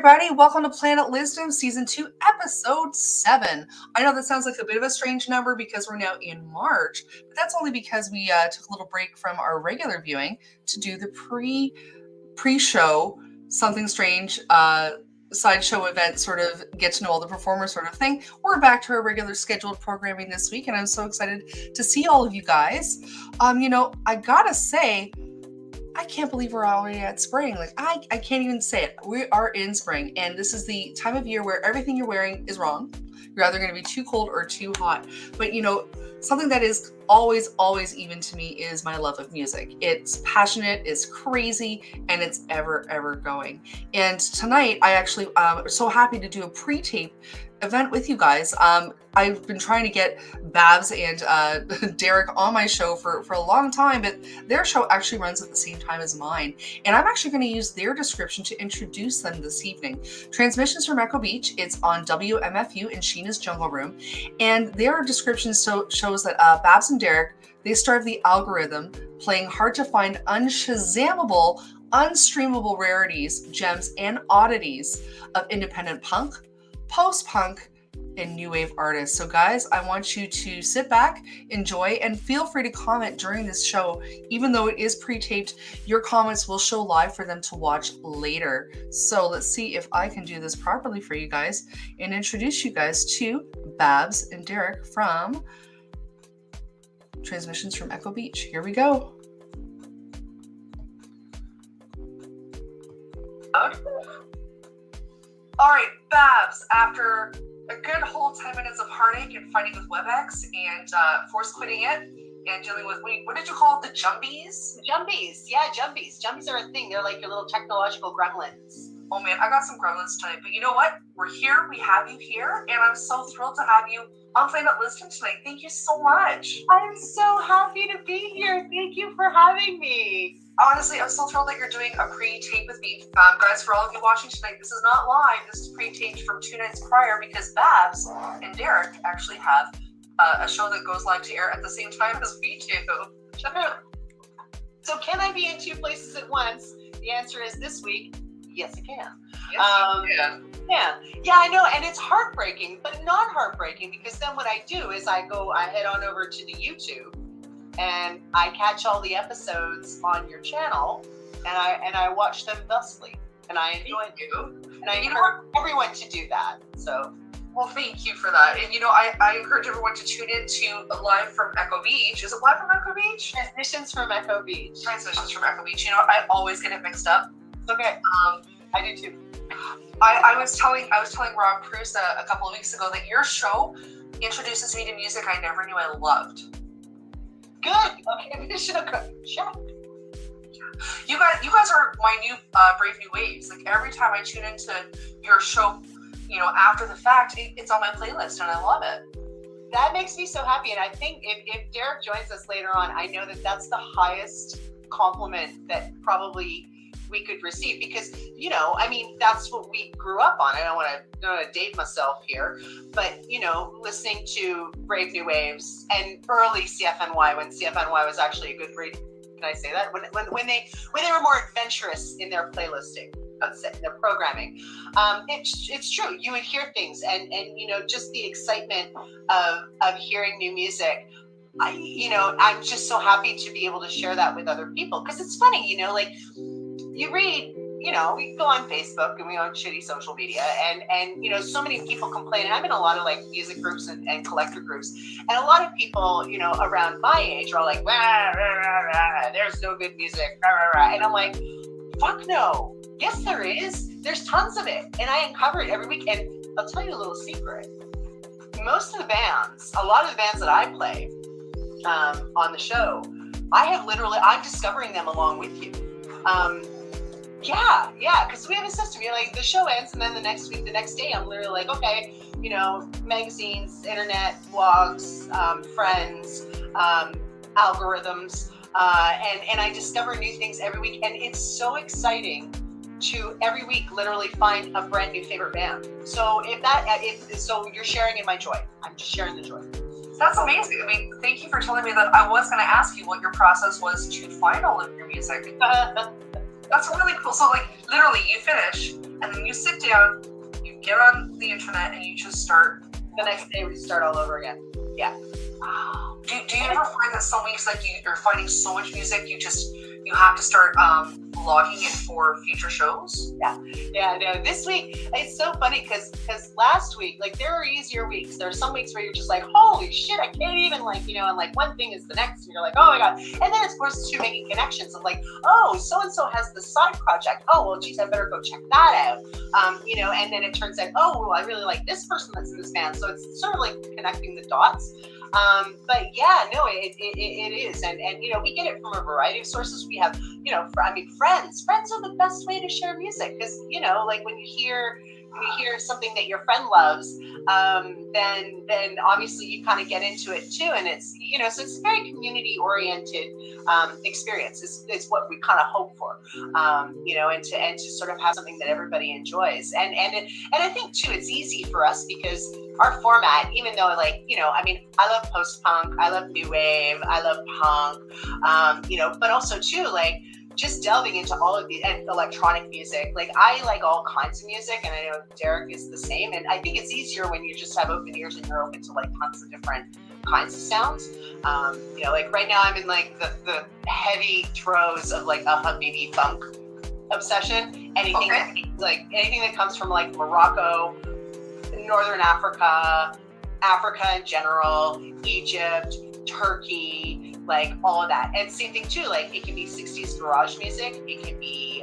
everybody, welcome to Planet Lizzdom Season 2, Episode 7. I know that sounds like a bit of a strange number because we're now in March, but that's only because we took a little break from our regular viewing to do the pre-show, something strange, sideshow event, sort of get to know all the performers sort of thing. We're back to our regular scheduled programming this week, and I'm so excited to see all of you guys. I gotta say, I can't believe we're already at spring. Like, I can't even say it. We are in spring, and this is the time of year where everything you're wearing is wrong. You're either going to be too cold or too hot. But, something that is always even to me is my love of music. It's passionate, it's crazy, and it's ever going. And tonight, I actually am so happy to do a pre-tape event with you guys. I've been trying to get Babs and Derek on my show for a long time, but their show actually runs at the same time as mine. And I'm actually going to use their description to introduce them this evening. Transmissions from Echo Beach. It's on WMFU in Sheena's Jungle Room. And their description shows that Babs and Derek, they starve the algorithm, playing hard to find, unshazammable, unstreamable rarities, gems, and oddities of independent punk, post-punk, and new wave artists. So guys, I want you to sit back, enjoy, and feel free to comment during this show. Even though it is pre-taped, your comments will show live for them to watch later. So let's see if I can do this properly for you guys and introduce you guys to Babs and Derek from Transmissions from Echo Beach. Here we go. All right, Babs, after a good whole 10 minutes of heartache and fighting with WebEx and force quitting it and dealing with, what did you call it, the jumbies? Jumbies, yeah, jumbies. Jumbies are a thing. They're like your little technological gremlins. Oh man, I got some gremlins tonight, but you know what? We're here, we have you here, and I'm so thrilled to have you on Planet Lizzdom tonight. Thank you so much. I'm so happy to be here. Thank you for having me. Honestly, I'm so thrilled that you're doing a pre-tape with me. Guys, for all of you watching tonight, this is not live. This is pre-taped from 2 nights prior because Babs and Derek actually have a show that goes live to air at the same time as we do. So can I be in 2 places at once? The answer is this week, Yes, it can. Yes, Yeah, I know, and it's heartbreaking, but not heartbreaking, because then what I do is I head on over to the YouTube, and I catch all the episodes on your channel, and I watch them thusly, and I enjoy you. and I encourage everyone to do that. So, well, thank you for that. And I encourage everyone to tune in to Live from Echo Beach. Is it Live from Echo Beach? Transmissions from Echo Beach. Transmissions from Echo Beach. I always get it mixed up. It's okay. I do too. I was telling Rob Cruz a couple of weeks ago that your show introduces me to music I never knew I loved. Good. Okay, we should check. You guys are my new Brave New Waves. Like every time I tune into your show, after the fact, it's on my playlist and I love it. That makes me so happy. And I think if Derek joins us later on, I know that that's the highest compliment that probably we could receive, because that's what we grew up on. I don't want to date myself here, but listening to Brave New Waves and early CFNY, when CFNY was actually a good radio. Can I say that? When they were more adventurous in their playlisting, their programming, it's true. You would hear things, and just the excitement of hearing new music. I'm just so happy to be able to share that with other people, because it's funny, like you read, we go on Facebook and we on shitty social media, and so many people complain, and I'm in a lot of like music groups and collector groups, and a lot of people, around my age are all like, rah, rah, rah, rah, there's no good music, rah, rah, rah. And I'm like, fuck no. Yes, there is. There's tons of it, and I uncover it every week. And I'll tell you a little secret. Most of the bands, a lot of the bands that I play on the show, I'm discovering them along with you. Yeah, because we have a system. Like the show ends, and then the next day, I'm literally like, okay, magazines, internet, blogs, friends, algorithms, and I discover new things every week, and it's so exciting to every week literally find a brand new favorite band. So so you're sharing in my joy. I'm just sharing the joy. That's amazing. I mean, thank you for telling me that. I was going to ask you what your process was to find all of your music. That's really cool. So, like, literally, you finish, and then you sit down, you get on the internet, and you just start. The next day, we start all over again. Yeah. Do you ever find that some weeks, like, you're finding so much music, you have to start logging it for future shows? Yeah, no, this week, it's so funny, because last week, like, there are easier weeks. There are some weeks where you're just like, holy shit, I can't even, and like one thing is the next, and you're like, oh my god. And then it's forced to making connections of like, oh, so-and-so has this side project. Oh, well, geez, I better go check that out. And then it turns out, oh, well, I really like this person that's in this band. So it's sort of like connecting the dots. But yeah, no, it is. And we get it from a variety of sources. We have, friends. Friends are the best way to share music, because, like when you hear something that your friend loves, then obviously you kind of get into it too. And it's, so it's a very community oriented, experience. It's what we kind of hope for, and to sort of have something that everybody enjoys. And I think too, it's easy for us because our format, even though I love post-punk, I love new wave, I love punk, but also too, like, just delving into all of the electronic music. Like, I like all kinds of music, and I know Derek is the same. And I think it's easier when you just have open ears and you're open to like tons of different kinds of sounds. Like right now I'm in like the heavy throes of like a Habibi funk obsession. Anything that comes from like Morocco, Northern Africa in general, Egypt, Turkey, like all of that. And same thing too, like it can be 60s garage music, it can be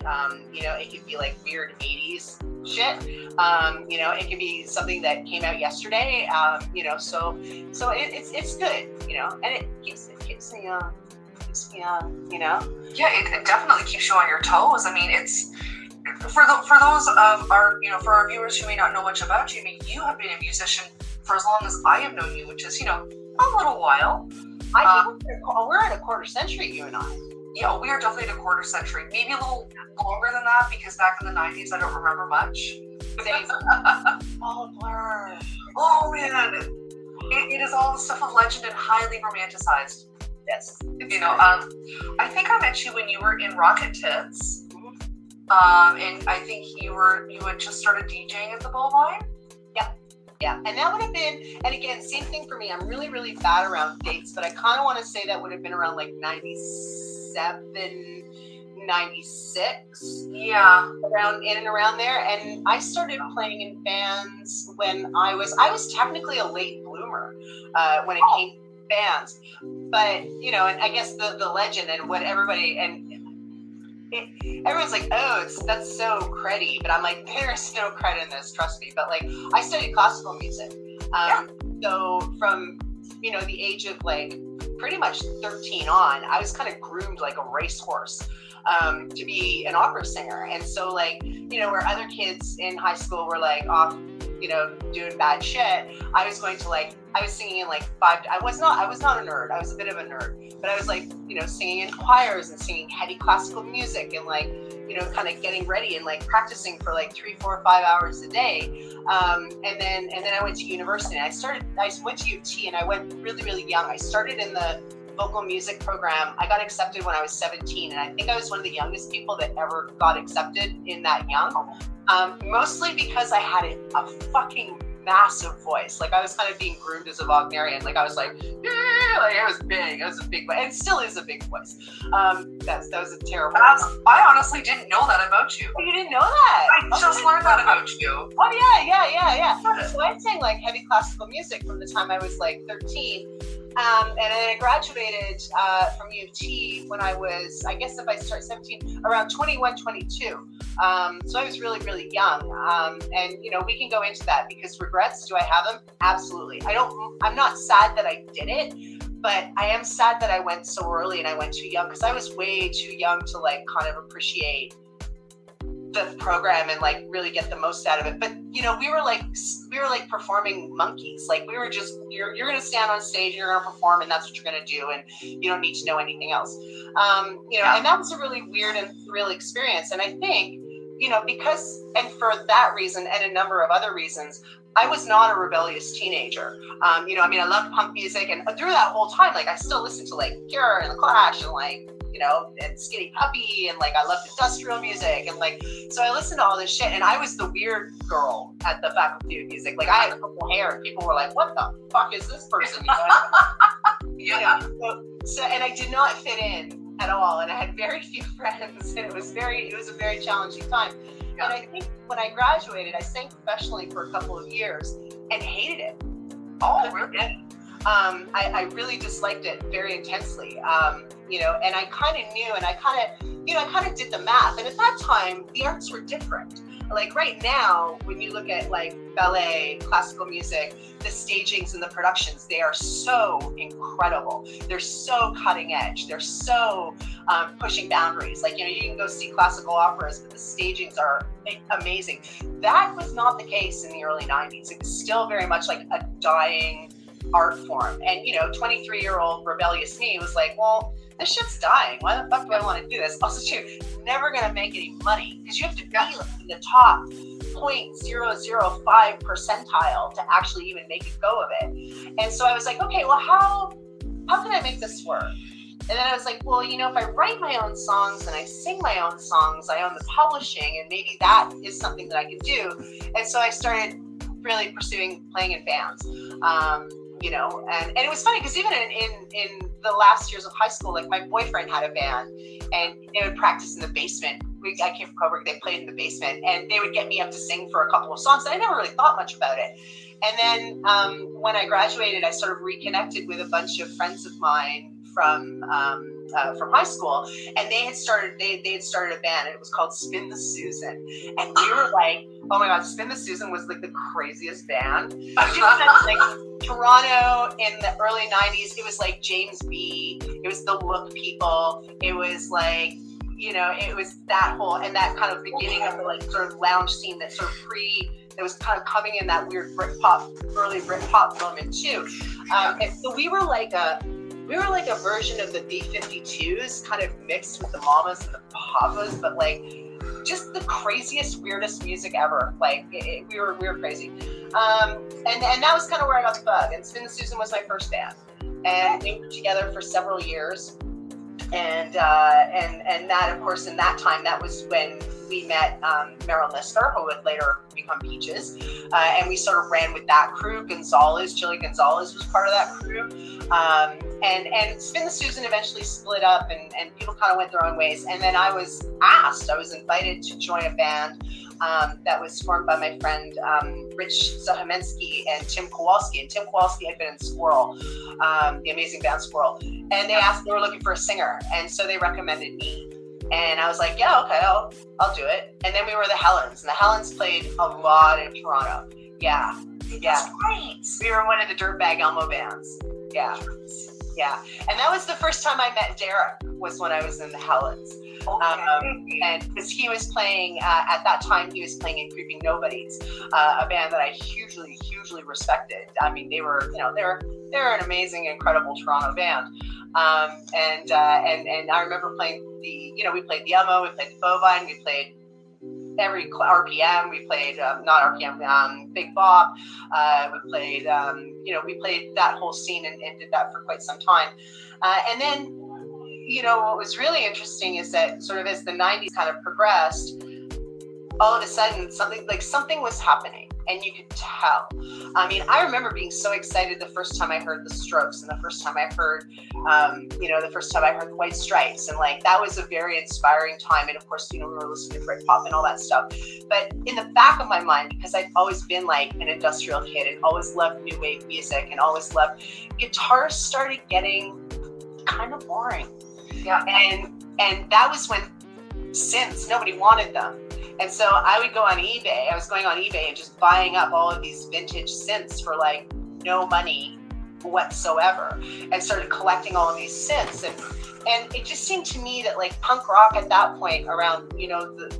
it can be like weird 80s shit, it can be something that came out yesterday, so it's good, and it keeps me Yeah, it definitely keeps you on your toes. I mean, it's for those of our for our viewers who may not know much about you. I mean, you have been a musician for as long as I have known you, which is a little while. I think we're at a quarter century, you and I. Yeah, we are definitely at a quarter century. Maybe a little longer than that, because back in the 90s, I don't remember much. Oh, blur. Oh, man. It is all the stuff of legend and highly romanticized. Yes. I think I met you when you were in Rocket Tits. And I think you had just started DJing at the Bullvine. Yeah, and that would have been, and again, same thing for me. I'm really, really bad around dates, but I kind of want to say that would have been around like 97, 96. Yeah. Around in and around there. And I started playing in bands when I was technically a late bloomer when it came to bands. But, you know, and I guess the legend and what everybody, everyone's like, oh, that's so cruddy, but I'm like, there's no cred in this, trust me. But like, I studied classical music, so from the age of like pretty much 13 on, I was kind of groomed like a racehorse to be an opera singer. And so like, where other kids in high school were like off, doing bad shit, I was singing in like I was not a nerd. I was a bit of a nerd, but I was like, singing in choirs and singing heavy classical music and like, kind of getting ready and like practicing for like 3, 4, 5 hours a day. And then I went to university and I went to UT and I went really, really young. I started in the vocal music program. I got accepted when I was 17, and I think I was one of the youngest people that ever got accepted in that young. Mostly because I had a fucking massive voice. Like I was kind of being groomed as a Wagnerian. Like I was like, yeah, like it was big. It was a big voice, and still is a big voice. That was a terrible. I honestly didn't know that about you. Oh, you didn't know that? I just learned that about you. Oh yeah. So I sang like heavy classical music from the time I was like 13. And then I graduated from UT when I was, I guess if I start 17, around 21, 22. So I was really, really young. And, we can go into that because regrets, do I have them? Absolutely. I'm not sad that I did it, but I am sad that I went so early and I went too young because I was way too young to like kind of appreciate the program and like really get the most out of it. But we were like performing monkeys. Like we were just you're gonna stand on stage and you're gonna perform and that's what you're gonna do, and you don't need to know anything else. And that was a really weird and thrill experience. And I think because, and for that reason and a number of other reasons, I was not a rebellious teenager. I loved punk music, and through that whole time, like I still listened to like Cure and The Clash and like and Skinny Puppy, and like I loved industrial music, and like so I listened to all this shit, and I was the weird girl at the Faculty of Music. Like I had purple hair, and people were like, "What the fuck is this person?" So and I did not fit in at all, and I had very few friends, and it was a very challenging time. And I think when I graduated, I sang professionally for a couple of years and hated it. Oh, really? I really disliked it very intensely, and I kind of knew, and I kind of did the math. And at that time, the arts were different. Like right now, when you look at like ballet, classical music, the stagings and the productions, they are so incredible. They're so cutting edge. They're so pushing boundaries. Like, you can go see classical operas, but the stagings are amazing. That was not the case in the early 90s. It was still very much like a dying art form. And 23-year-old rebellious me was like, well, this shit's dying. Why the fuck do I want to do this? Also, too, never gonna make any money because you have to be like in the top 0.005 percentile to actually even make a go of it. And so I was like, okay, well, how can I make this work? And then I was like, well, if I write my own songs and I sing my own songs, I own the publishing, and maybe that is something that I can do. And so I started really pursuing playing in bands. And it was funny because even in the last years of high school, like my boyfriend had a band, and they would practice in the basement. I came from Coburg, they played in the basement, and they would get me up to sing for a couple of songs. And I never really thought much about it. And then when I graduated, I sort of reconnected with a bunch of friends of mine from high school, and they had started a band, and it was called Spin the Susan. And we were like, oh my god, Spin the Susan was like the craziest band. Like Toronto in the early 90s, it was like James B, it was the Look people, it was like, it was that whole, and that kind of beginning of the like sort of lounge scene that sort of that was kind of coming in that weird early Britpop moment too. And so we were like a version of the B-52s, kind of mixed with the Mamas and the Papas, but like just the craziest, weirdest music ever. Like we were crazy. And that was kind of where I got the bug. And Spin the Susan was my first band, and we were together for several years. And that, of course, in that time, that was when we met Meryl Lister, who would later become Peaches, and we sort of ran with that crew. Chili Gonzalez was part of that crew, and Spin the Susan eventually split up, and people kind of went their own ways. And then I was invited to join a band that was formed by my friend Rich Zahomensky and Tim Kowalski. And Tim Kowalski had been in Squirrel, the amazing band Squirrel, and they were looking for a singer, and so they recommended me. And I was like, yeah, okay, I'll do it. And then we were the Helens, and the Helens played a lot in Toronto. Yeah. That's great. We were one of the Dirtbag Elmo bands. Yeah. Yeah. And that was the first time I met Derek, was when I was in the Helens. Okay. And because he was playing, at that time, he was playing in Creeping Nobodies, a band that I hugely respected. I mean, they were, they're an amazing, incredible Toronto band. And I remember playing we played the Elmo, we played the Bovine, we played every RPM, we played, not RPM, Big Bop, we played that whole scene and did that for quite some time. And then, what was really interesting is that sort of as the 90s kind of progressed, all of a sudden something was happening, and you could tell. I mean, I remember being so excited the first time I heard the Strokes, and the first time I heard, the White Stripes, and that was a very inspiring time. And of course, we were listening to Britpop and all that stuff. But in the back of my mind, because I've always been an industrial kid and always loved new wave music and always loved, guitars started getting kind of boring. Yeah. And that was when synths, nobody wanted them. And so I would go on eBay. I was going on eBay and just buying up all of these vintage synths for no money whatsoever, and started collecting all of these synths. And it just seemed to me that punk rock at that point, around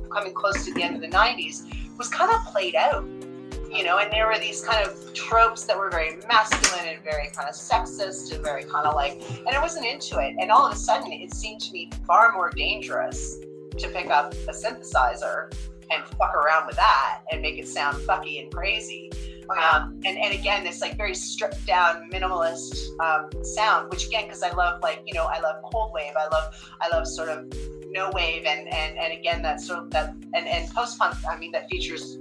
coming close to the end of the 90s, was kind of played out. And there were these kind of tropes that were very masculine and very kind of sexist and very kind of and I wasn't into it. And all of a sudden, it seemed to me far more dangerous to pick up a synthesizer and fuck around with that and make it sound fucky and crazy. And again, this very stripped down minimalist sound, which again, because I love I love cold wave, I love sort of no wave, and again that sort of that and post punk. I mean, that features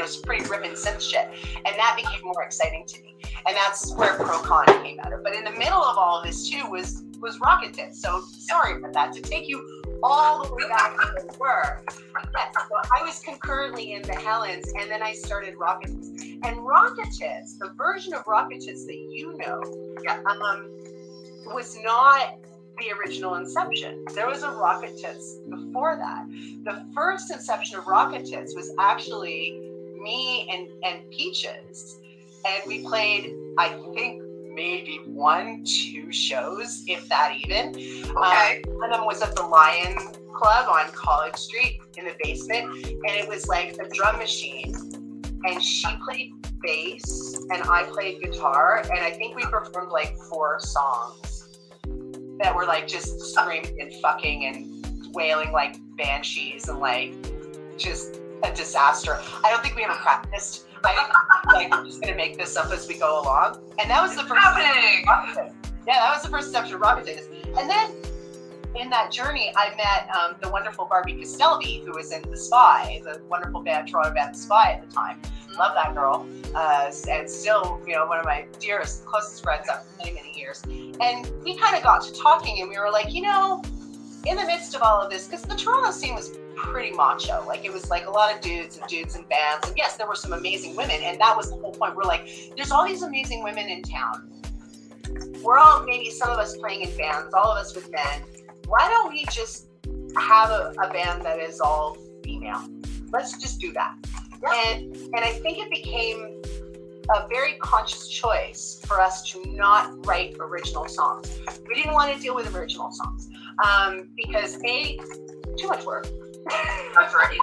some pretty ripping synth shit, and that became more exciting to me. And that's where Pro-Con came out of. But in the middle of all of this too was Rocket Tits. So sorry about that, to take you all the way back to the work. Yes, so I was concurrently in the Helens, and then I started Rocket Tits. And Rocket Tits, the version of Rocket Tits that was not the original inception. There was a Rocket Tits before that. The first inception of Rocket Tits was actually me and Peaches, and we played, I think, maybe 1-2 shows, if that even. Okay. One of them was at the Lion Club on College Street in the basement, and it was a drum machine, and she played bass and I played guitar, and I think we performed 4 songs that were just screaming and fucking and wailing like banshees, and just a disaster. I don't think we ever practiced. I think we're just gonna make this up as we go along. And that was the first that was the first step to Rocket Tits. And then in that journey, I met the wonderful Barbie Castelby, who was in The Spy, the wonderful Toronto band The Spy at the time. Love that girl, and still, one of my dearest, closest friends after many, many years. And we kind of got to talking, and we were like, in the midst of all of this, because the Toronto scene was pretty macho. It was a lot of dudes and bands. And yes, there were some amazing women, and that was the whole point. We're there's all these amazing women in town. We're all, maybe some of us playing in bands, all of us with men. Why don't we just have a band that is all female? Let's just do that. And I think it became a very conscious choice for us to not write original songs. We didn't want to deal with original songs because too much work. That's right.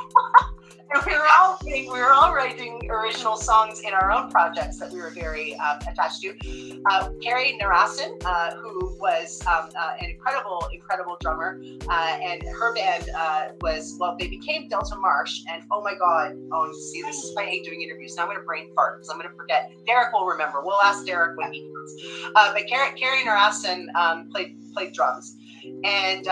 And we were all writing original songs in our own projects that we were very attached to. Carrie Narasin, who was an incredible drummer, and her band they became Delta Marsh. And oh my God, see, this is why I hate doing interviews. Now I'm going to brain fart because I'm going to forget. Derek will remember. We'll ask Derek when he comes. But Carrie Narasin played drums, and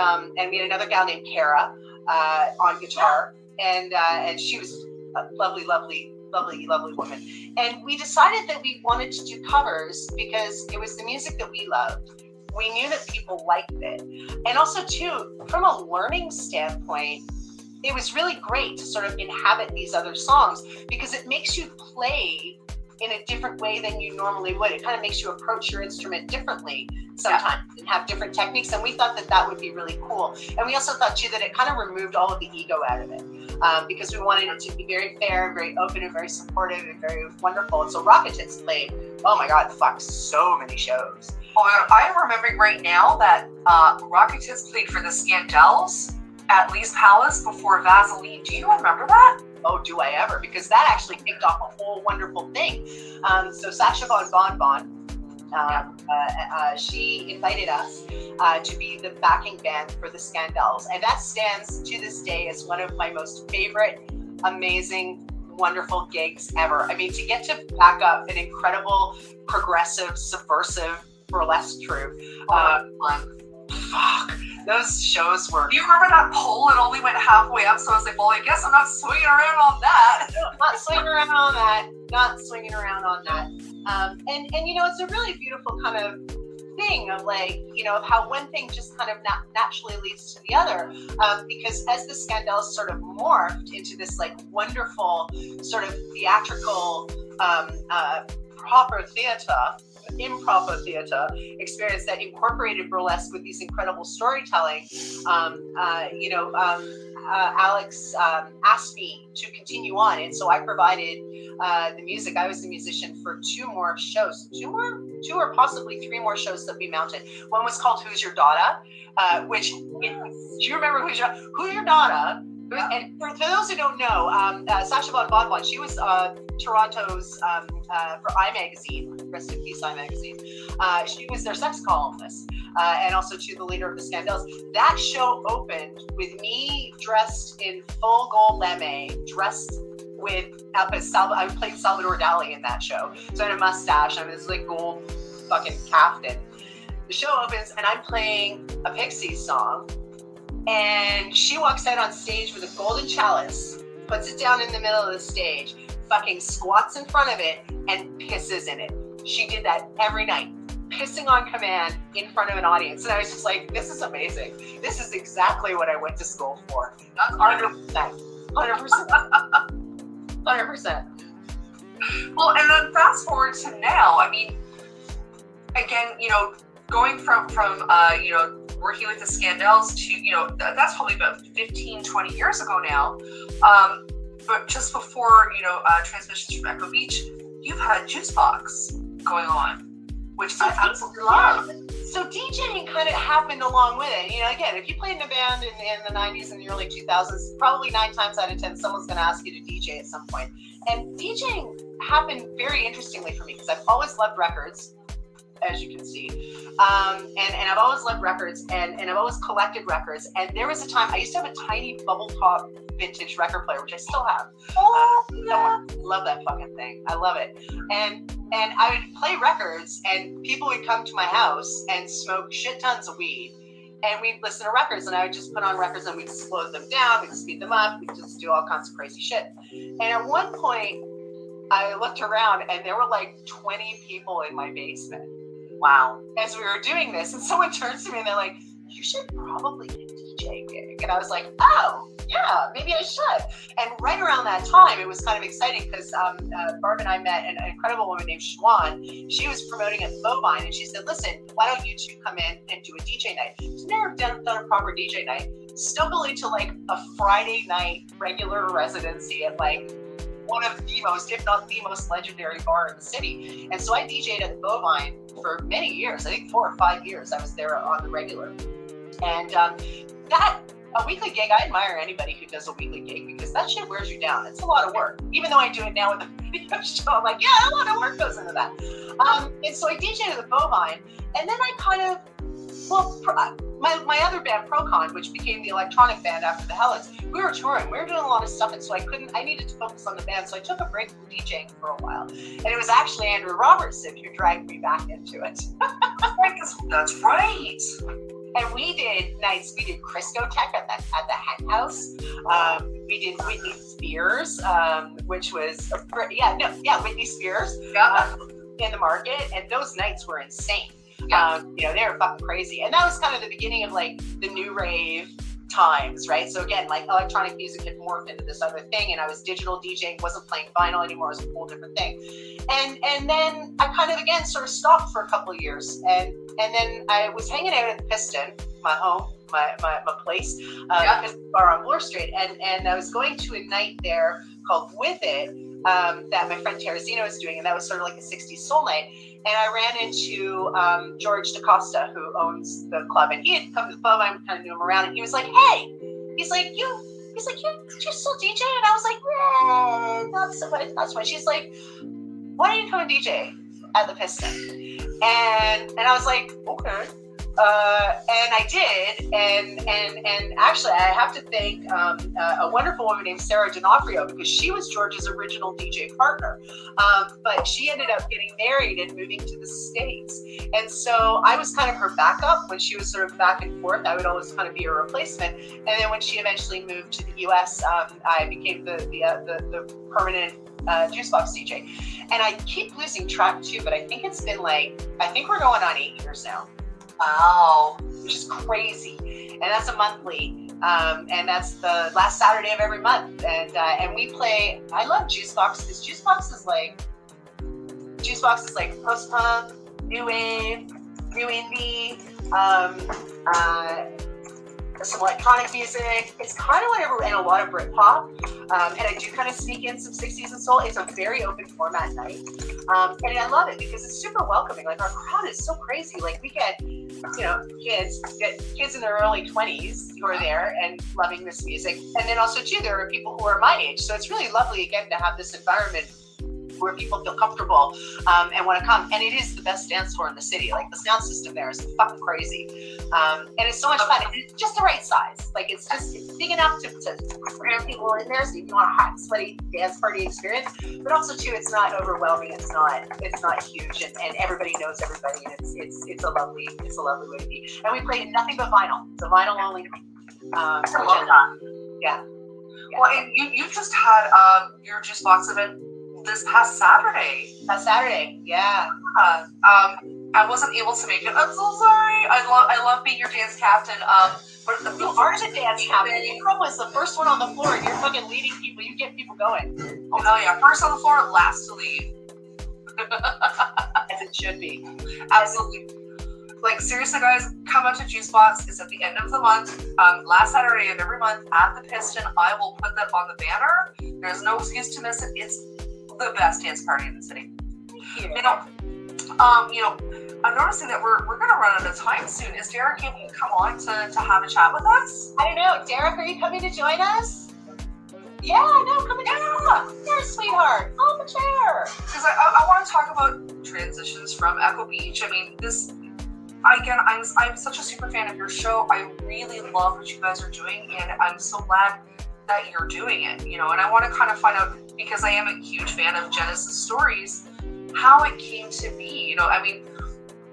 we had another gal named Kara. on guitar, and she was a lovely, lovely, lovely, lovely woman. And we decided that we wanted to do covers because it was the music that we loved. We knew that people liked it. And also, too, from a learning standpoint, it was really great to sort of inhabit these other songs because it makes you play in a different way than you normally would. It kind of makes you approach your instrument differently sometimes and have different techniques. And we thought that that would be really cool. And we also thought, too, that it kind of removed all of the ego out of it because we wanted it to be very fair and very open and very supportive and very wonderful. And so Rocket Tits played, oh my God, fuck, so many shows. Oh, I'm remembering right now that Rocket Tits played for the Scandals at Lee's Palace before Vaseline. Do you remember that? Oh, do I ever? Because that actually kicked off a whole wonderful thing. So Sasha Von Bon, she invited us to be the backing band for the Scandals. And that stands to this day as one of my most favorite, amazing, wonderful gigs ever. I mean, to get to back up an incredible, progressive, subversive burlesque troupe. Fuck. Those shows were... Do you remember that pole? It only went halfway up, so I was like, well, I guess I'm not swinging around on that. Not swinging around on that. Not swinging around on that. And you know, it's a really beautiful kind of thing of like, you know, how one thing just kind of naturally leads to the other. Because as the Scandals sort of morphed into this like wonderful sort of theatrical proper theater, improper theater experience that incorporated burlesque with these incredible storytelling. Alex asked me to continue on, and so I provided the music. I was the musician for two more shows, two or possibly three more shows that we mounted. One was called Who's Your Daughter, do you remember Who's Your Daughter? And for those who don't know, Sasha Von Bon, she was Toronto's, for iMagazine, rest in peace iMagazine, she was their sex columnist, and also to the leader of the Scandals. That show opened with me dressed in full gold lame, dressed with, I played Salvador Dali in that show, so I had a mustache, I mean, this like gold fucking caftan. The show opens, and I'm playing a Pixies song, and she walks out on stage with a golden chalice, puts it down in the middle of the stage, fucking squats in front of it, and pisses in it. She did that every night, pissing on command in front of an audience. And I was just like, this is amazing. This is exactly what I went to school for. 100%. 100%. 100%. Well, and then fast forward to now, I mean, again, you know, going from working with the Scandals to, that's probably about 15, 20 years ago now. But just before, Transmissions from Echo Beach, you've had Juicebox going on, which I absolutely love. So DJing kind of happened along with it. Again, if you played in a band in the 90s and the early 2000s, probably 9 times out of 10, someone's going to ask you to DJ at some point. And DJing happened very interestingly for me because I've always loved records, as you can see. And I've always loved records and I've always collected records. And there was a time, I used to have a tiny bubble top vintage record player, which I still have. Love that fucking thing. I love it. And I would play records and people would come to my house and smoke shit tons of weed. And we'd listen to records and I would just put on records and we'd slow them down, we'd speed them up, we'd just do all kinds of crazy shit. And at one point, I looked around and there were like 20 people in my basement. Wow. As we were doing this, and someone turns to me and they're like, you should probably get a DJ gig. And I was like, oh, yeah, maybe I should. And right around that time, it was kind of exciting because Barb and I met an incredible woman named Schwan. She was promoting at Bovine, and she said, listen, why don't you two come in and do a DJ night? She's never done a proper DJ night. Stumble into like a Friday night regular residency at like one of the most, if not the most legendary bar in the city. And so I DJ'd at the Bovine for many years. I think 4 or 5 years I was there on the regular. And a weekly gig, I admire anybody who does a weekly gig because that shit wears you down. It's a lot of work. Even though I do it now with the video show, I'm like, yeah, a lot of work goes into that. And so I DJ'd at the Bovine, and then I kind of, my other band, Procon, which became the electronic band after the Helens, we were touring. We were doing a lot of stuff, and so I needed to focus on the band, so I took a break from DJing for a while. And it was actually Andrew Robertson who dragged me back into it. That's right. And we did nights. We did Crisco Tech at the Hen House. We did Whitney Spears, which was Whitney Spears in the market, and those nights were insane. They were fucking crazy, and that was kind of the beginning of like the new rave times, right? So again, like electronic music had morphed into this other thing, and I was digital DJing, wasn't playing vinyl anymore. It was a whole different thing. And then I kind of again sort of stopped for a couple of years, and then I was hanging out at the Piston, my home, my place, bar on Bloor Street, and I was going to a night there called With It that my friend Terrazino was doing, and that was sort of like a 60s soul night. And I ran into George DaCosta, who owns the club, and he had come to the club. I kind of knew him around, and he was like, "Hey," he's like, "You still DJ?" And I was like, "Yeah, not so much, not so much." She's like, "Why don't you come and DJ at the Piston?" And I was like, "Okay." And I did, and actually I have to thank a wonderful woman named Sarah D'Onofrio, because she was George's original DJ partner, but she ended up getting married and moving to the States, and so I was kind of her backup when she was sort of back and forth. I would always kind of be her replacement, and then when she eventually moved to the US, I became the permanent Juicebox DJ, and I keep losing track too, but I think we're going on 8 years now. Wow, which is crazy, and that's a monthly, and that's the last Saturday of every month, and we play. I love Juicebox because Juicebox is like post punk, new wave, new indie, some electronic music. It's kind of whatever, and a lot of Britpop, and I do kind of sneak in some 60s and soul. It's a very open format night, and I love it because it's super welcoming. Like our crowd is so crazy. Like we get kids in their early 20s who are there and loving this music, and then also too there are people who are my age. So it's really lovely again to have this environment where people feel comfortable and want to come. And it is the best dance floor in the city. Like the sound system there is fucking crazy. And it's so much fun. And it's just the right size. Like it's big enough to cram people in there. So if you want a hot, sweaty dance party experience, but also too, it's not overwhelming. It's not huge, and everybody knows everybody. And it's a lovely way to be. And we play nothing but vinyl. It's a vinyl only. I love that. Yeah. Well, and you just had your Juicebox event this past Saturday. Yeah. I wasn't able to make it. I'm so sorry. I love being your dance captain. But you are the dance captain. You was the first one on the floor, and you're fucking leading people. You get people going. Oh hell yeah! First on the floor, last to leave. As it should be. Absolutely. Like seriously, guys, come out to Juicebox. It's at the end of the month. Last Saturday of every month at the Piston. I will put that on the banner. There's no excuse to miss it. It's the best dance party in the city. I'm noticing that we're gonna run out of time soon. Is Derek able to come on to have a chat with us? I don't know. Derek, are you coming to join us? Yeah, no, come and join us. You're a sweetheart. On the chair. Because I want to talk about transitions from Echo Beach. I mean, I'm such a super fan of your show. I really love what you guys are doing, and I'm so glad that you're doing it, and I want to kind of find out, because I am a huge fan of Genesis Stories, how it came to be.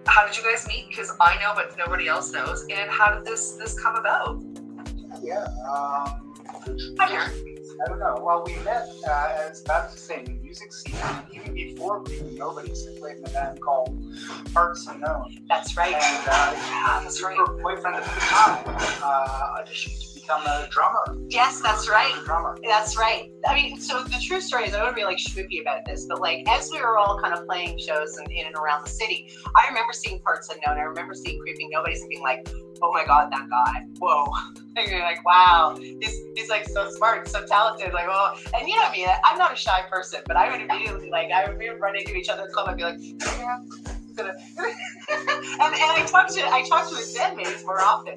How did you guys meet? Because I know, but nobody else knows. And how did this come about? Yeah, Hi, I don't know. Well, we met, I was about to say, the music scene, even before Creeping Nobody's. I played in a band called Hearts Unknown. That's right. And that's right. her boyfriend at the time auditioned to become a drummer. Yes, that's right. Drummer. That's right. I mean, so the true story is, I don't want to be like spooky about this, but like as we were all kind of playing shows in and around the city, I remember seeing Parts Unknown. I remember seeing Creeping Nobody's and being like, oh my God, that guy. Whoa. And you're like, wow, he's like so smart, so talented. Like, well, and you know me, I'm not a shy person, but I would immediately we would run into each other in the club and be like, yeah. And I talked to his bandmates more often.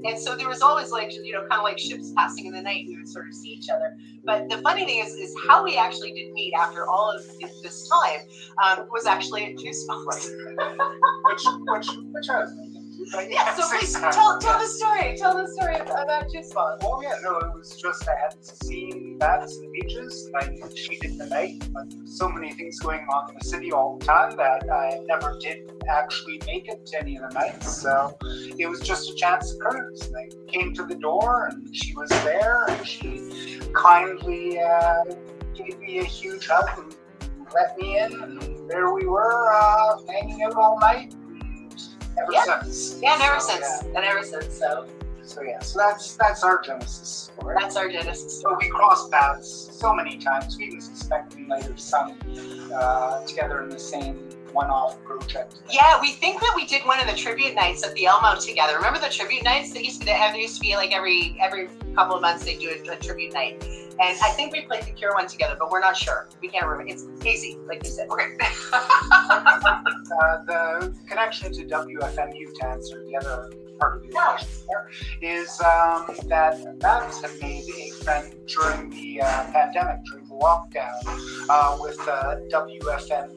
And so there was always like, kind of like ships passing in the night. We would sort of see each other. But the funny thing is how we actually did meet after all of this time was actually at Juicebox. Which I was thinking too. But Yeah, so please exactly, tell yes. the story. Tell the story about Juicebox. Well, yeah, no, it was just I hadn't seen Babs in ages. I knew she did the night, but so many things going on in the city all the time that I never did actually make it to any of the nights. So it was just a chance occurrence. And I came to the door, and she was there, and she kindly gave me a huge hug and let me in, and there we were, hanging out all night. Ever since. Yeah, and ever So, since. yeah. And ever since. So So that's our genesis story. that's our genesis. So we crossed paths so many times. We even suspect we might have sung together in the same one-off project. Yeah, we think that we did one of the tribute nights at the Elmo together. Remember the tribute nights that used to be like every couple of months they do a tribute night. And I think we played the Cure one together, but we're not sure. We can't remember. It's Casey, like you said. Okay. The connection to WFMU, to answer the other part of your Yeah. question there, is that Babs had made a friend during the pandemic, during the lockdown, with WFMU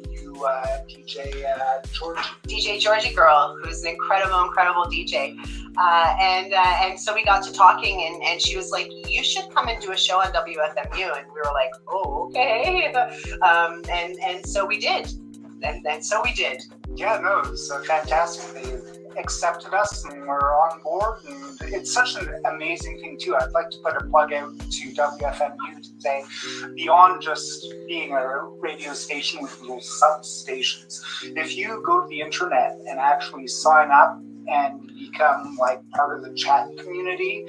DJ Georgie. DJ Georgie Girl, who's an incredible DJ. And so we got to talking, and she was like, you should come and do a show on WFMU. And we were like, oh, okay. And so we did. And so we did. Yeah, no, it was fantastic. They accepted us and we're on board, and it's such an amazing thing too. I'd like to put a plug out to WFMU to say, beyond just being a radio station with little substations, if you go to the internet and actually sign up and become like part of the chat community,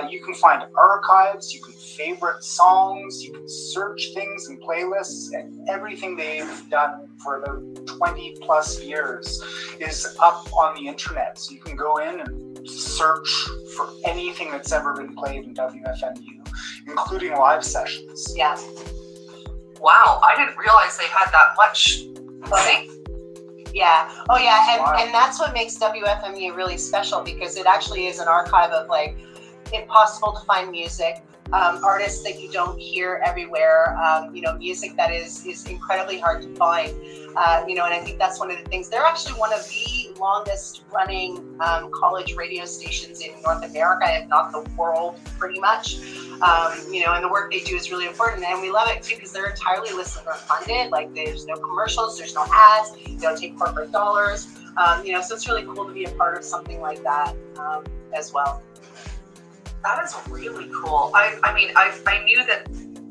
you can find archives, you can favorite songs, you can search things and playlists, and everything they've done for the 20 plus years is up on the internet. So you can go in and search for anything that's ever been played in WFMU, including live sessions. Yeah. Wow, I didn't realize they had that much. See? Yeah. Oh, yeah. Wow. And that's what makes WFMU really special, because it actually is an archive of like impossible to find music, artists that you don't hear everywhere, music that is incredibly hard to find, and I think that's one of the things. They're actually one of the longest running college radio stations in North America, if not the world, pretty much. And the work they do is really important, and we love it too because they're entirely listener funded. Like there's no commercials, there's no ads, they don't take corporate dollars. So it's really cool to be a part of something like that as well. That is really cool. I mean, I knew that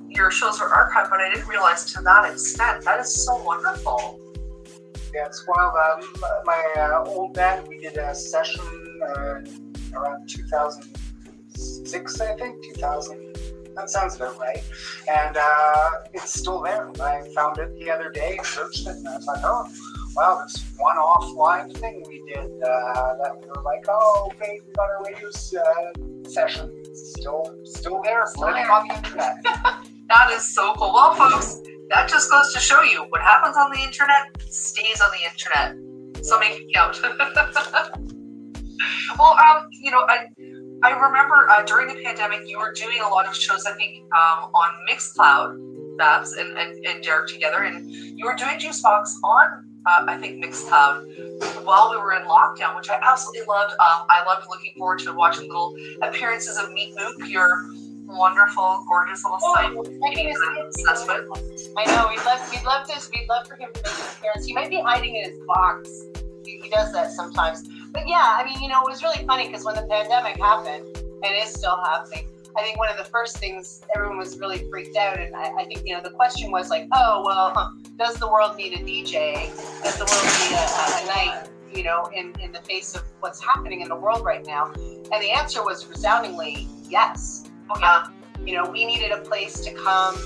your shows were archived, but I didn't realize to that extent. That is so wonderful. Yeah, it's while my old band, we did a session around 2006, I think, 2000. That sounds about right. And it's still there. I found it the other day, searched it, and I was like, oh, wow, this one offline thing we did that we were like, oh, okay, we got our radio session. It's still there, living on the internet. That is so cool. Well, folks, that just goes to show you what happens on the internet stays on the internet. So make it count. Well, I remember during the pandemic, you were doing a lot of shows, I think, on Mixcloud, Babs and Derek together, and you were doing Juicebox on, I think, Mixcloud while we were in lockdown, which I absolutely loved. I loved looking forward to watching little appearances of Meat Mook, your wonderful, gorgeous little site. I'm obsessed with. I know, we'd love for him to make an appearance. He might be hiding in his box. He does that sometimes. But yeah, I mean, it was really funny because when the pandemic happened, and is still happening, I think one of the first things, everyone was really freaked out, and I think, the question was like, oh, well, does the world need a DJ? Does the world need a night, in the face of what's happening in the world right now? And the answer was resoundingly yes. Oh, yeah. We needed a place to come,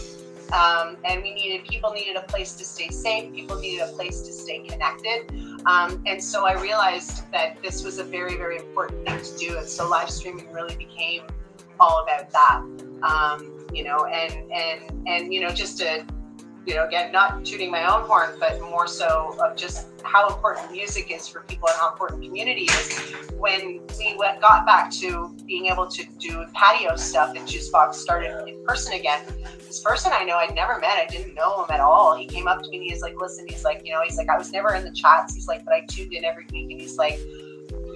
and people needed a place to stay safe. People needed a place to stay connected. And so I realized that this was a very, very important thing to do. And so live streaming really became all about that. Just to, again, not shooting my own horn, but more so of just how important music is for people and how important community is. When we got back to being able to do patio stuff and Juicebox started in person again, this person I know I'd never met, I didn't know him at all. He came up to me and he's like, listen, he's like, I was never in the chats. He's like, but I tuned in every week, and he's like,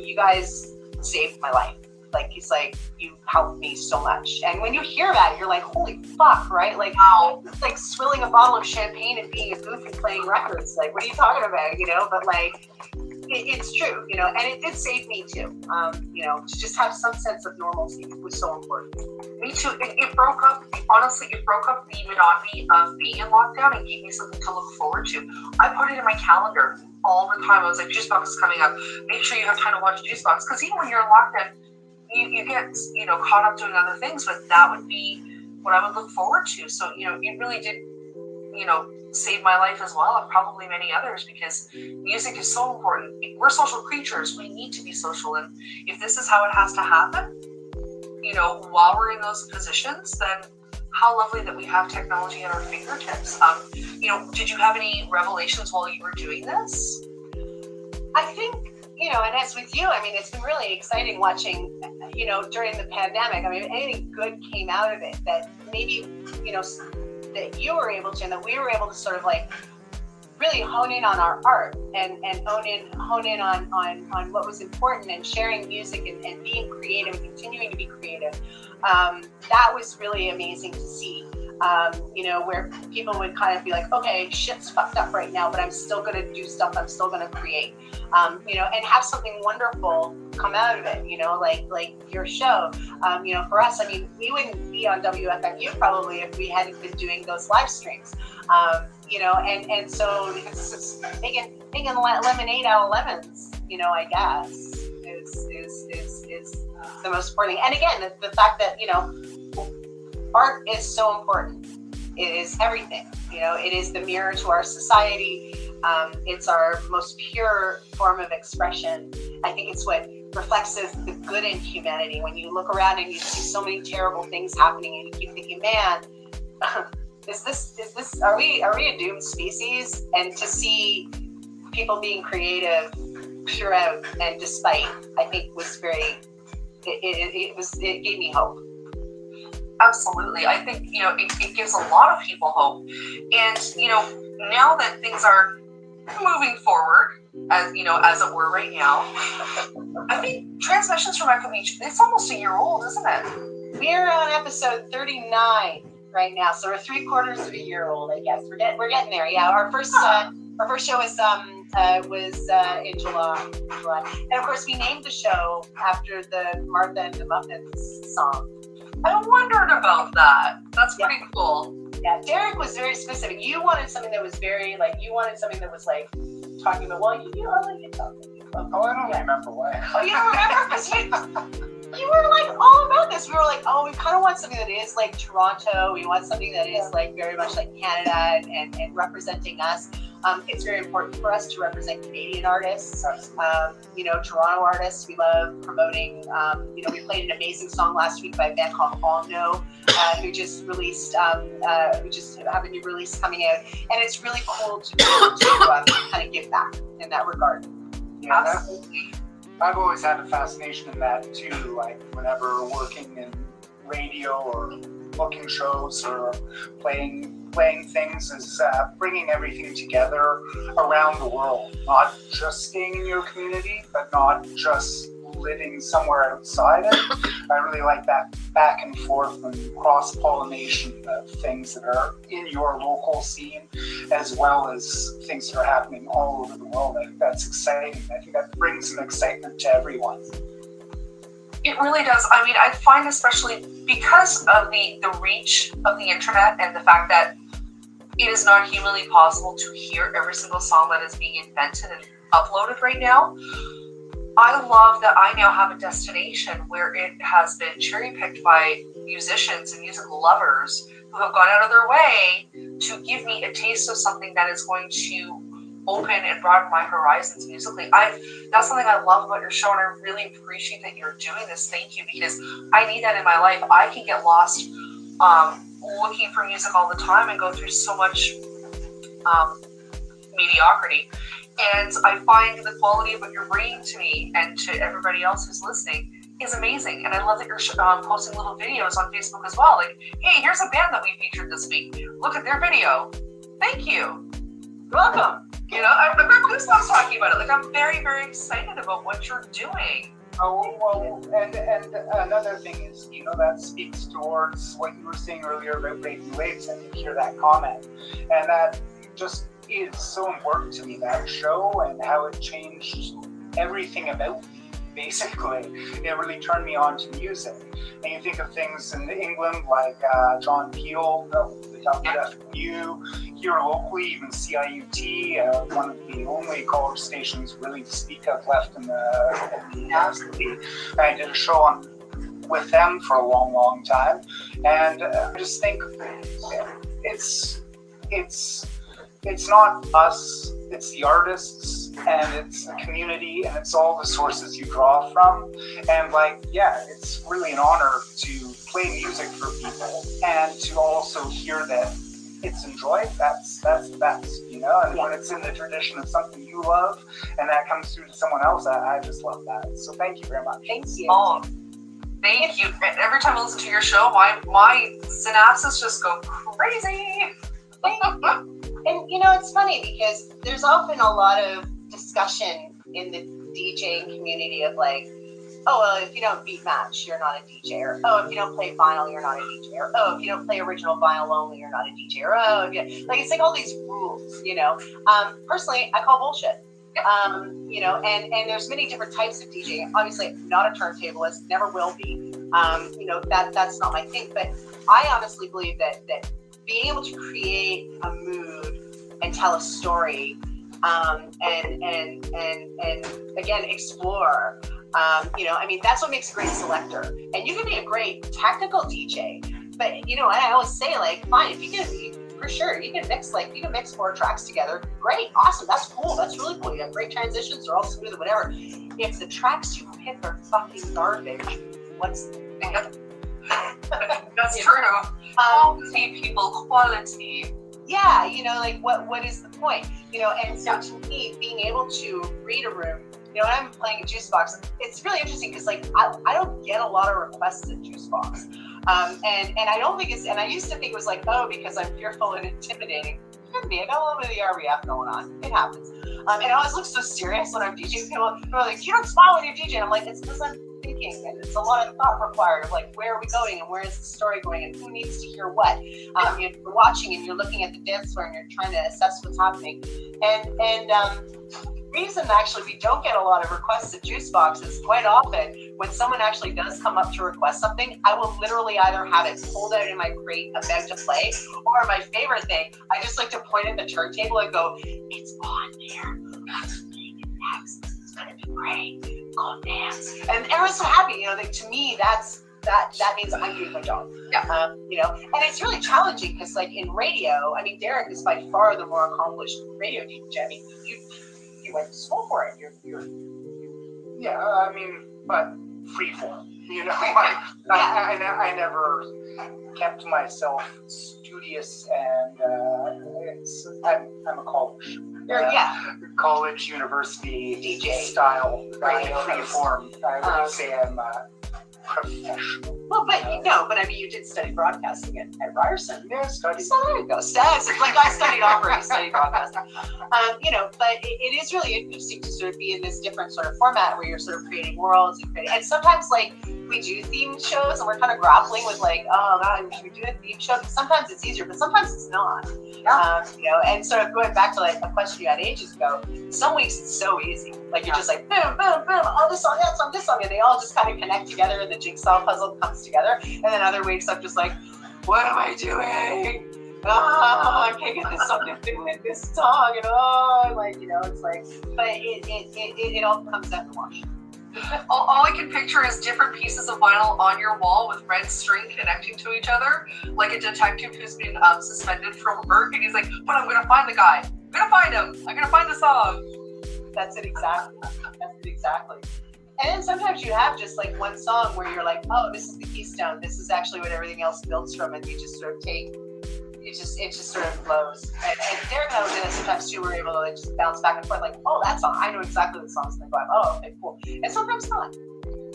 you guys saved my life. Like, he's like, you helped me so much. And when you hear that, you're like, holy fuck, right? Like, it's like swilling a bottle of champagne and being a goof and playing records. Like, what are you talking about? You know, but like, it's true, you know, and it did save me too. You know, to just have some sense of normalcy was so important. Me too. It broke up, honestly, it broke up the monotony of being in lockdown and gave me something to look forward to. I put it in my calendar all the time. I was like, Juicebox is coming up. Make sure you have time to watch Juicebox. Because even when you're in lockdown, you get, you know, caught up doing other things, but that would be what I would look forward to. So, you know, it really did, you know, save my life as well, and probably many others, because music is so important. We're social creatures. We need to be social. And if this is how it has to happen, you know, while we're in those positions, then how lovely that we have technology at our fingertips. You know, did you have any revelations while you were doing this? I think, you know, and as with you, I mean, it's been really exciting watching, you know, during the pandemic. I mean, if anything good came out of it, that maybe, you know, that you were able to, and that we were able to sort of like really hone in on our art and hone in on what was important, and sharing music and being creative and continuing to be creative. That was really amazing to see. You know, where people would kind of be like, okay, shit's fucked up right now, but I'm still going to do stuff. I'm still going to create, you know, and have something wonderful come out of it, you know, like your show. You know, for us, I mean, we wouldn't be on WFMU probably if we hadn't been doing those live streams, you know, and so it's just making lemonade out of lemons, you know, I guess is the most important thing. And again, the fact that, you know, art is so important. It is everything. You know, it is the mirror to our society. It's our most pure form of expression. I think it's what reflects the good in humanity. When you look around and you see so many terrible things happening, and you keep thinking, man, are we a doomed species? And to see people being creative throughout and despite, I think was very. It gave me hope. Absolutely. I think, you know, it gives a lot of people hope. And, you know, now that things are moving forward, as you know, as it were right now, I think Transmissions from Echo Beach, it's almost a year old, isn't it? We're on episode 39 right now, so we're 3/4 of a year old, I guess. We're getting there. Yeah, our first show was in July. And of course, we named the show after the Martha and the Muffins song. I wondered about that. That's pretty cool. Yeah, Derek was very specific. You wanted something that was very, like, talking about, well, I'll let you talk. Oh, I don't remember why. Oh, you don't remember? Because you were like all about this. We were like, oh, we kind of want something that is like Toronto. We want something that is like very much like Canada and representing us. It's very important for us to represent Canadian artists, you know, Toronto artists. We love promoting, you know, we played an amazing song last week by a band called All Know, who just released, we just have a new release coming out. And it's really cool to be able to kind of give back in that regard. Yeah, absolutely. I've always had a fascination in that too, like whenever working in radio or booking shows or playing things, is bringing everything together around the world, not just staying in your community, but not just living somewhere outside it. I really like that back and forth and cross-pollination of things that are in your local scene, as well as things that are happening all over the world. I think that's exciting. I think that brings an excitement to everyone. It really does. I mean, I find, especially because of the reach of the internet and the fact that it is not humanly possible to hear every single song that is being invented and uploaded right now, I love that I now have a destination where it has been cherry-picked by musicians and music lovers who have gone out of their way to give me a taste of something that is going to open and broaden my horizons musically. That's something I love about your show, and I really appreciate that you're doing this. Thank you, because I need that in my life. I can get lost looking for music all the time and go through so much mediocrity. And I find the quality of what you're bringing to me and to everybody else who's listening is amazing. And I love that you're posting little videos on Facebook as well. Like, hey, here's a band that we featured this week. Look at their video. Thank you. You're welcome. You know, I've got goosebumps talking about it. Like, I'm very, very excited about what you're doing. Oh, well, and another thing is, you know, that speaks towards what you were saying earlier about breaking waves, and you hear that comment. And that just is so important to me, that show, and how it changed everything about me. Basically, it really turned me on to music. And you think of things in England like John Peel, the WFMU, here locally, even CIUT, one of the only college stations really to speak of left in the city. I did a show with them for a long, long time, and I just think it's not us, it's the artists, and it's the community, and it's all the sources you draw from. And like, yeah, it's really an honor to play music for people and to also hear that it's enjoyed. That's the best, you know. And when it's in the tradition of something you love and that comes through to someone else, I just love that. So thank you very much. Thanks you. Oh, thank you. Every time I listen to your show, my synapses just go crazy. And you know, it's funny because there's often a lot of discussion in the DJing community of like, oh, well, if you don't beat match, you're not a DJ. Or, oh, if you don't play vinyl, you're not a DJ. Or, oh, if you don't play original vinyl only, you're not a DJ. Or, oh, if you, like, it's like all these rules, you know. Personally, I call bullshit. You know, and there's many different types of DJing. Obviously, not a turntablist, never will be. You know, that's not my thing. But I honestly believe that being able to create a mood and tell a story, and again explore. You know, I mean, that's what makes a great selector. And you can be a great technical DJ, but you know, I always say, like, fine, if you can, for sure, you can mix 4 tracks together. Great, awesome, that's cool, that's really cool. You have great transitions, they're all smooth or whatever. If the tracks you pick are fucking garbage, what's the point? That's true. Quality, people, quality. Yeah, you know, like what is the point? You know, and so to me, being able to read a room, you know, when I'm playing a juice box, it's really interesting because like I don't get a lot of requests at juice box, and I don't think it's, and I used to think it was like, oh, because I'm fearful and intimidating. Could be. I got a little bit of the RBF going on. It happens, and I always look so serious when I'm DJing. People are like, you don't smile when you're DJing. I'm like, it's because I'm thinking, and it's a lot of thought required of like, where are we going and where is the story going and who needs to hear what. You're watching and you're looking at the dance floor and you're trying to assess what's happening, and reason actually we don't get a lot of requests at juice boxes quite often. When someone actually does come up to request something, I will literally either have it pulled out in my crate about to play, or my favorite thing, I just like to point at the turntable and go, it's on there, that's playing it next, it's gonna be great, go dance. And everyone's so happy, you know. Like, to me, that means I'm doing my job. Yeah. You know, and it's really challenging because, like, in radio, I mean, Derek is by far the more accomplished radio DJ. I mean, you went to school for it. Yeah, I mean, but freeform, you know. I never kept myself studious, and I'm a college, college, university DJ style, right, freeform. I would say I'm professional. Well, but I mean, you did study broadcasting at Ryerson. Yeah, studied. So there you go. Like, I studied opera, you studied broadcasting. You know, but it is really interesting to sort of be in this different sort of format where you're sort of creating worlds and sometimes, like, we do themed shows and we're kind of grappling with like, oh God, should we do a theme show? Sometimes it's easier, but sometimes it's not. Yeah. You know, and sort of going back to like a question you had ages ago, some weeks it's so easy. Like, you're just like, boom, boom, boom, oh, this song, that song, this song, and they all just kind of connect together and the jigsaw puzzle comes together. And then other weeks I'm just like, what am I doing? I can't get this song to fit with this song, and like, you know, it's like, but it all comes down to wash. All I can picture is different pieces of vinyl on your wall with red string connecting to each other, like a detective who's been suspended from work, and he's like, but I'm gonna find the guy. I'm gonna find him. I'm gonna find the song. That's it exactly. And then sometimes you have just like one song where you're like, oh, this is the keystone. This is actually what everything else builds from, and you just sort of take. It just sort of flows. And Derek and I was in it sometimes too. We're able to like just bounce back and forth, like, oh, that song. I know exactly what song's gonna go. Oh, okay, cool. And sometimes not.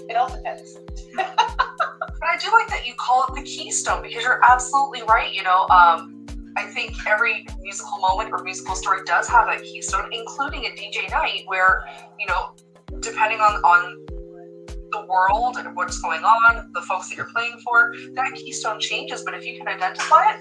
It all depends. But I do like that you call it the keystone, because you're absolutely right. You know, I think every musical moment or musical story does have a keystone, including a DJ night where, you know, depending on the world and what's going on, the folks that you're playing for, that keystone changes. But if you can identify it,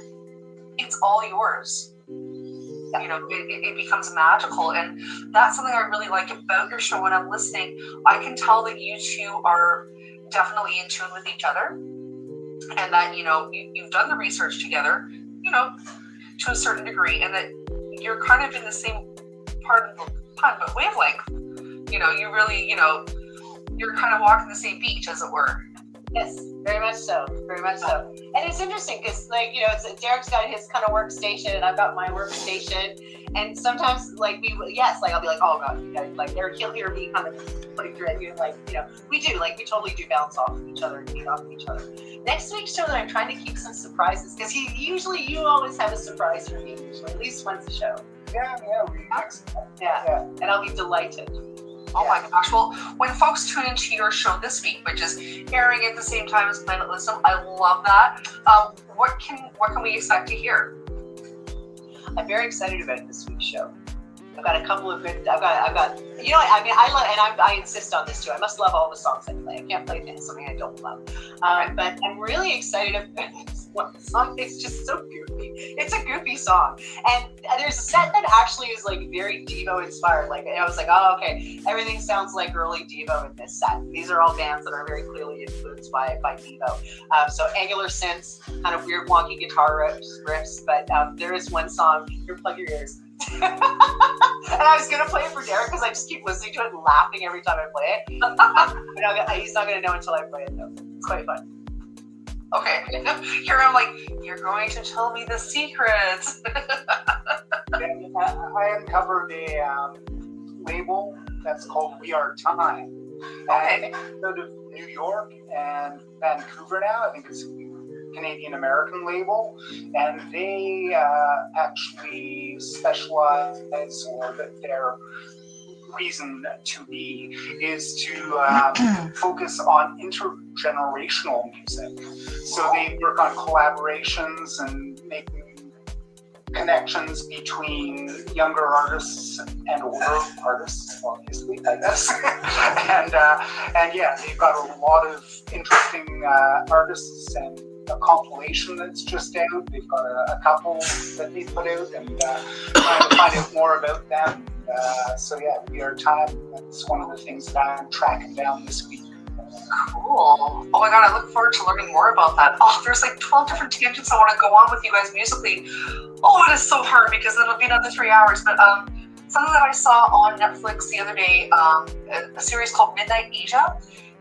it's all yours. You know, it becomes magical. And that's something I really like about your show. When I'm listening, I can tell that you two are definitely in tune with each other, and that, you know, you've done the research together, you know, to a certain degree, and that you're kind of in the same part of the pond, but wavelength. You know, you really, you know, you're kind of walking the same beach, as it were. Yes, very much so, very much so. And it's interesting because, like, you know, Derek's got his kind of workstation and I've got my workstation. And sometimes, like, I'll be like, oh God, you know, like, he'll hear me kind of putting through it. You're like, you know, we totally do bounce off of each other and feed off of each other. Next week's show, that I'm trying to keep some surprises because you always have a surprise for me, usually, at least once a show. Yeah, Yeah, and I'll be delighted. Oh my gosh. Well, when folks tune into your show this week, which is airing at the same time as Planet Lizzdom, I love that. What can we expect to hear? I'm very excited about this week's show. I've got a couple of good. I've got. You know, I mean, I insist on this too. I must love all the songs I play. I can't play something I don't love. But I'm really excited about this one song. It's just so goofy. It's a goofy song, and there's a set that actually is like very Devo inspired. Like, I was like, oh, okay, everything sounds like early Devo in this set. These are all bands that are very clearly influenced by Devo. So angular synths, kind of weird wonky guitar riffs, but there is one song. Here, plug your ears. And I was gonna play it for Derek because I just keep listening to it and laughing every time I play it. But he's not gonna know until I play it though. It's quite fun. Okay. Here I'm like, you're going to tell me the secrets. I uncovered a label that's called We Are Time. Okay. And it's out of New York and Vancouver now. I think it's Canadian American label, and they actually specialize, or that their reason to be is to focus on intergenerational music. So they work on collaborations and making connections between younger artists and older artists, obviously, I guess. and yeah, they've got a lot of interesting artists, and a compilation that's just out. They've got a couple that they put out, and trying to find out more about them. So yeah, We Are Time. That's one of the things that I'm tracking down this week. Cool. Oh my god, I look forward to learning more about that. Oh, there's like 12 different tangents I want to go on with you guys musically. Oh, it is so hard because it'll be another 3 hours. But something that I saw on Netflix the other day, a series called Midnight Asia,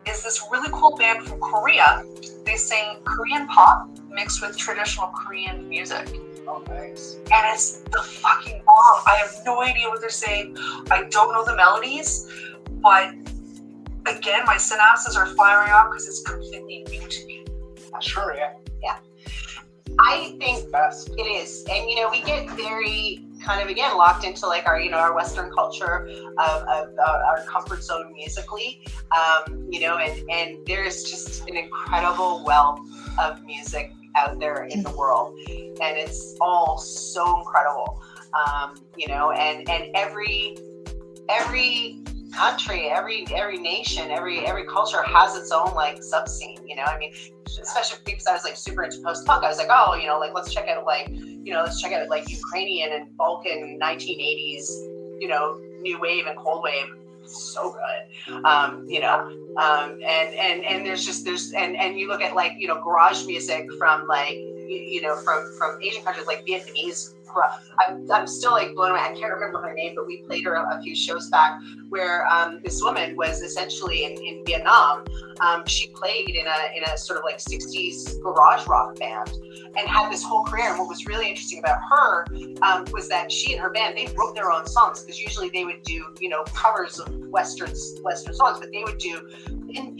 is this really cool band from Korea. They sing Korean pop mixed with traditional Korean music. Oh, nice. And it's the fucking bomb. I have no idea what they're saying. I don't know the melodies, but again, my synapses are firing off because it's completely new to me. Sure, yeah. Yeah. I think Best. it is. And, you know, we get very kind of, again, locked into like our, you know, our Western culture of our comfort zone musically, you know, and there's just an incredible wealth of music out there in the world. And it's all so incredible, you know, and every country, every nation, every culture has its own like sub scene, you know. I mean, especially because I was like super into post punk. I was like, oh, you know, like let's check out like Ukrainian and Balkan 1980s, you know, new wave and cold wave. So good, you know, and there's and you look at like, you know, garage music from like, you know, from Asian countries like Vietnamese. I'm still like blown away. I can't remember her name, but we played her a few shows back where this woman was essentially in Vietnam. She played in a sort of like 60s garage rock band and had this whole career. And what was really interesting about her was that she and her band, they wrote their own songs, because usually they would do, you know, covers of Western songs, but they would do in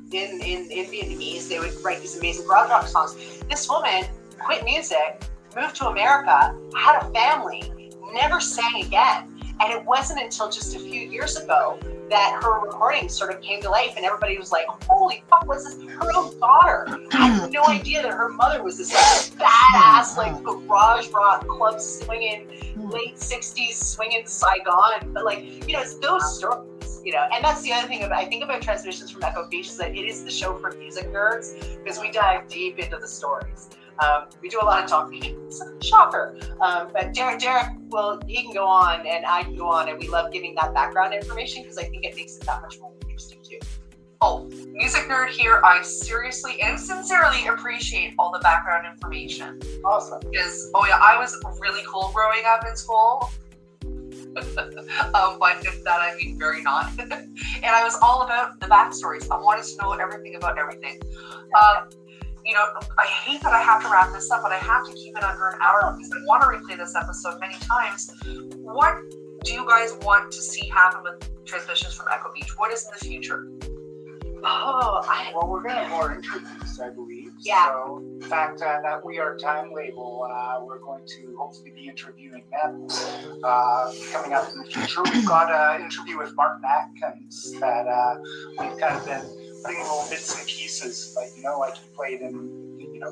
Vietnamese. They would write these amazing garage rock songs. This woman quit music, moved to America, had a family, never sang again. And it wasn't until just a few years ago that her recording sort of came to life, and everybody was like, holy fuck, what's this? Her own daughter. I had no idea that her mother was this badass, like, garage rock, club swinging, late 60s swinging Saigon. But, like, you know, it's those stories, you know. And that's the other thing I think about Transmissions from Echo Beach, is that it is the show for music nerds, because we dive deep into the stories. We do a lot of talking. Shocker. But Derek, well, he can go on and I can go on, and we love giving that background information because I think it makes it that much more interesting too. Oh, music nerd here. I seriously and sincerely appreciate all the background information. Awesome. Because, oh yeah, I was really cool growing up in school. By that I mean very not. And I was all about the backstories. I wanted to know everything about everything. You know, I hate that I have to wrap this up, but I have to keep it under an hour because I want to replay this episode many times. What do you guys want to see happen with Transmissions from Echo Beach? What is in the future? Well, we're going to have more interviews, I believe. Yeah. So, the fact that We Are Time label, we're going to hopefully be interviewing them coming up in the future. We've got an interview with Martin Atkins that we've kind of been putting little bits and pieces, like, you know, like he played in, you know,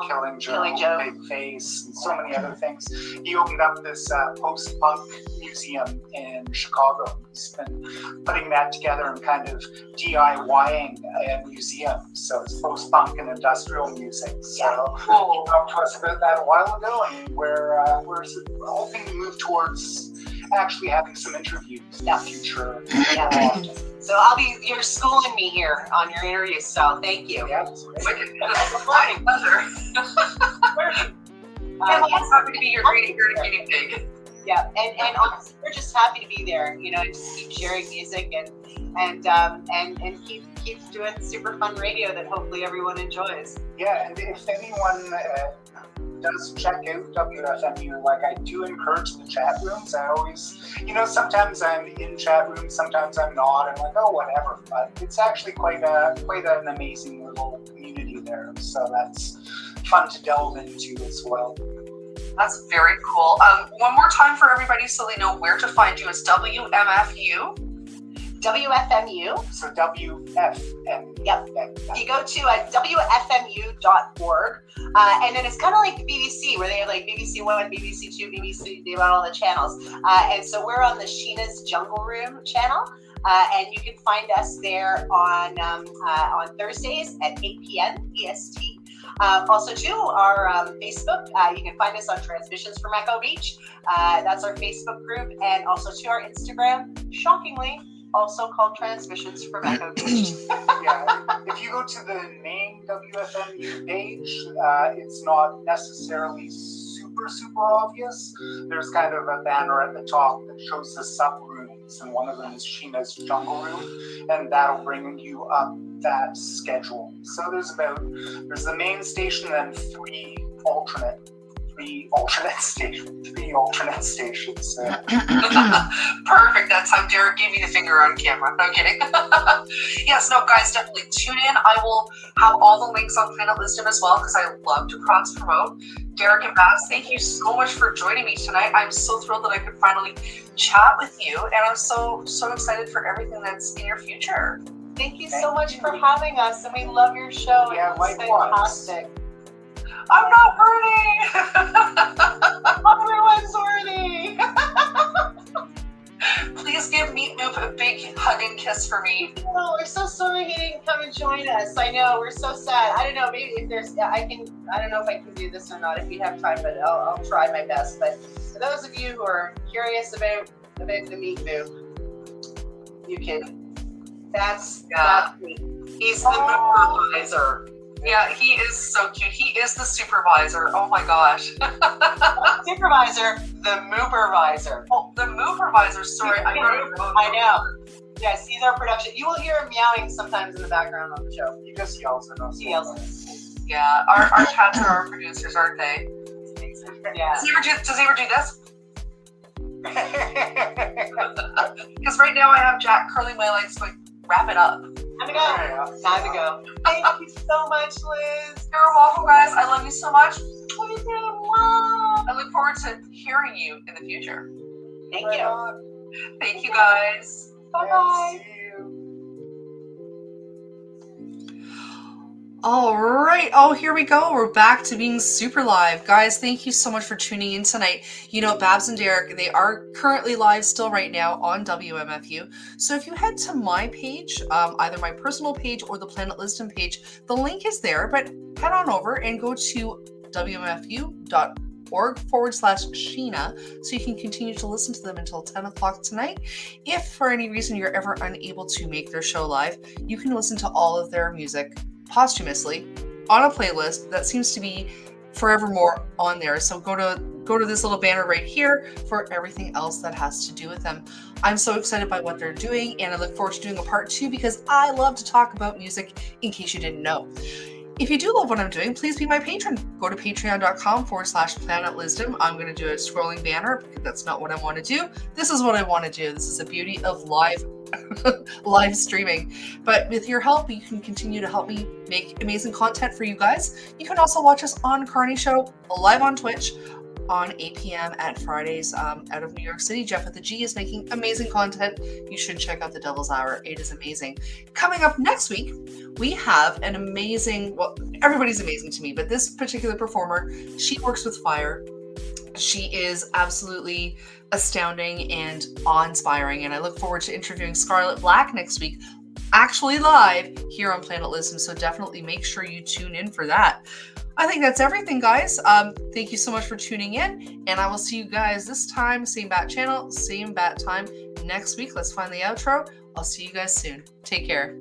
Killing Joe, Big Face, and so many other things. He opened up this post-punk museum in Chicago. He's been putting that together and kind of DIYing a museum. So it's post-punk and industrial music. So he talked to us about that a while ago, and we're hoping to move towards actually having some interviews in the future. So I'll be, you're schooling me here on your interview, so thank you. Yeah, My pleasure. I'm happy to be your guinea pig. Yeah, and honestly, we're just happy to be there. You know, just keep sharing music and keep doing super fun radio that hopefully everyone enjoys. Yeah, and if anyone does check out WFMU, like, I do encourage the chat rooms. I always, you know, sometimes I'm in chat rooms, sometimes I'm not. I'm like, oh, whatever. But it's actually quite an amazing little community there. So that's fun to delve into as well. That's very cool. One more time for everybody so they know where to find you. It's WMFU. WFMU. So WFMU. Yep. You go to WFMU.org, and then it's kind of like the BBC, where they have like BBC One, BBC Two, BBC. They have all the channels, and so we're on the Sheena's Jungle Room channel, and you can find us there on Thursdays at 8 p.m. EST. Also, too, our Facebook. You can find us on Transmissions from Echo Beach. That's our Facebook group, and also to our Instagram. Shockingly, also called Transmissions from Echo Beach. Yeah, if you go to the main WFMU page, it's not necessarily super obvious. There's kind of a banner at the top that shows the sub rooms, and one of them is Sheena's Jungle Room, and that'll bring you up that schedule. So there's the main station and three alternate stations. Perfect. That's how Derek gave me the finger on camera. No kidding. Yes, no, guys, definitely tune in. I will have all the links on Planet Lizzdom as well because I love to cross promote. Derek and Bass, thank you so much for joining me tonight. I'm so thrilled that I could finally chat with you, and I'm so excited for everything that's in your future. Thank you so much for having us, and we love your show. Yeah, it's likewise. fantastic. I'm not worthy. Everyone's worthy. Please give Meat Moop a big hug and kiss for me. Oh, we're so sorry he didn't come and join us. I know, we're so sad. I don't know, maybe if there's, I don't know if I can do this or not, if you have time, but I'll try my best. But for those of you who are curious about the Meat Moop, you can, that's me. He's the supervisor. Yeah, he is so cute. He is the supervisor. Oh my gosh. Supervisor, the moopervisor. Oh, the moopervisor. Sorry, I know. Yes, he's our production. You will hear him meowing sometimes in the background on the show. He just yells at us. He yells at us. Yeah, our cats are our producers, aren't they? Yeah. Does he ever do this? Because right now I have Jack curling my legs going, wrap it up. Time to go. Thank you so much, Liz. You're welcome, guys. I love you so much. I look forward to hearing you in the future. Thank you. Thank you, guys. Bye-bye. See you. All right. Oh, here we go. We're back to being super live. Guys, thank you so much for tuning in tonight. You know, Babs and Derek, they are currently live still right now on WMFU. So if you head to my page, either my personal page or the Planet Lizzdom page, the link is there, but head on over and go to wmfu.org/Sheena so you can continue to listen to them until 10 o'clock tonight. If for any reason you're ever unable to make their show live, you can listen to all of their music posthumously on a playlist that seems to be forevermore on there. So go to this little banner right here for everything else that has to do with them. I'm so excited by what they're doing, and I look forward to doing a part 2 because I love to talk about music, in case you didn't know. If you do love what I'm doing, please be my patron. Go to patreon.com/Planet Lizzdom. I'm going to do a scrolling banner because that's not what I want to do. This is what I want to do. This is the beauty of live streaming. But with your help, you can continue to help me make amazing content for you guys. You can also watch us on Carney Show live on Twitch on 8 p.m. at Fridays out of New York City. Jeff with the G is making amazing content. You should check out the Devil's Hour. It is amazing. Coming up next week, we have an amazing, well, everybody's amazing to me, but this particular performer, she works with fire. She is absolutely astounding and awe-inspiring, and I look forward to interviewing Scarlett Black next week, actually live here on Planet Lizzdom, so definitely make sure you tune in for that. I think that's everything, guys. Thank you so much for tuning in, and I will see you guys this time, same bat channel, same bat time next week. Let's find the outro. I'll see you guys soon. Take care.